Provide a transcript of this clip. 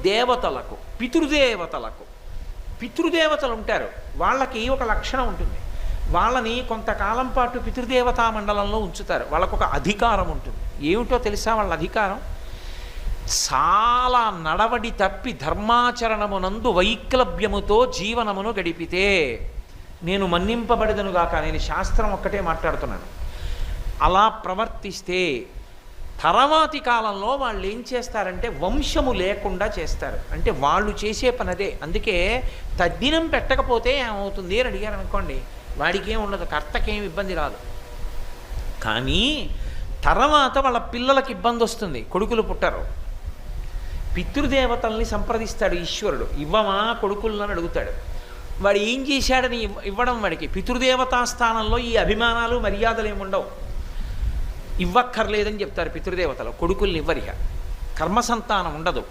దేవతలకు పితృదేవతలు ఉంటారు. వాళ్ళకి ఒక లక్షణం ఉంటుంది. వాళ్ళని కొంతకాలం పాటు పితృదేవతా మండలంలో ఉంచుతారు. వాళ్ళకు ఒక అధికారం ఉంటుంది. ఏమిటో తెలుసా వాళ్ళ అధికారం? చాలా నడవడి తప్పి ధర్మాచరణమునందు వైక్లభ్యముతో జీవనమును గడిపితే నేను మన్నింపబడదనుగాక. నేను శాస్త్రం ఒక్కటే మాట్లాడుతున్నాను. అలా ప్రవర్తిస్తే తర్వాతి కాలంలో వాళ్ళు ఏం చేస్తారంటే వంశము లేకుండా చేస్తారు. అంటే వాళ్ళు చేసే పని అదే. అందుకే తద్దినం పెట్టకపోతే ఏమవుతుంది అని అడిగారు అనుకోండి, వాడికి ఏమి ఉండదు, కర్తకేమి ఇబ్బంది రాదు. కానీ తర్వాత వాళ్ళ పిల్లలకి ఇబ్బంది వస్తుంది. కొడుకులు పుట్టరు. పితృదేవతల్ని సంప్రదిస్తాడు ఈశ్వరుడు. ఇవ్వమా కొడుకులను అడుగుతాడు. వాడు ఏం చేశాడని ఇవ్వడం వాడికి. పితృదేవతా స్థానంలో ఈ అభిమానాలు మర్యాదలు ఏముండవు. ఇవ్వక్కర్లేదని చెప్తారు పితృదేవతలు. కొడుకుల్ని ఇవ్వరిక. కర్మసంతానం ఉండదు.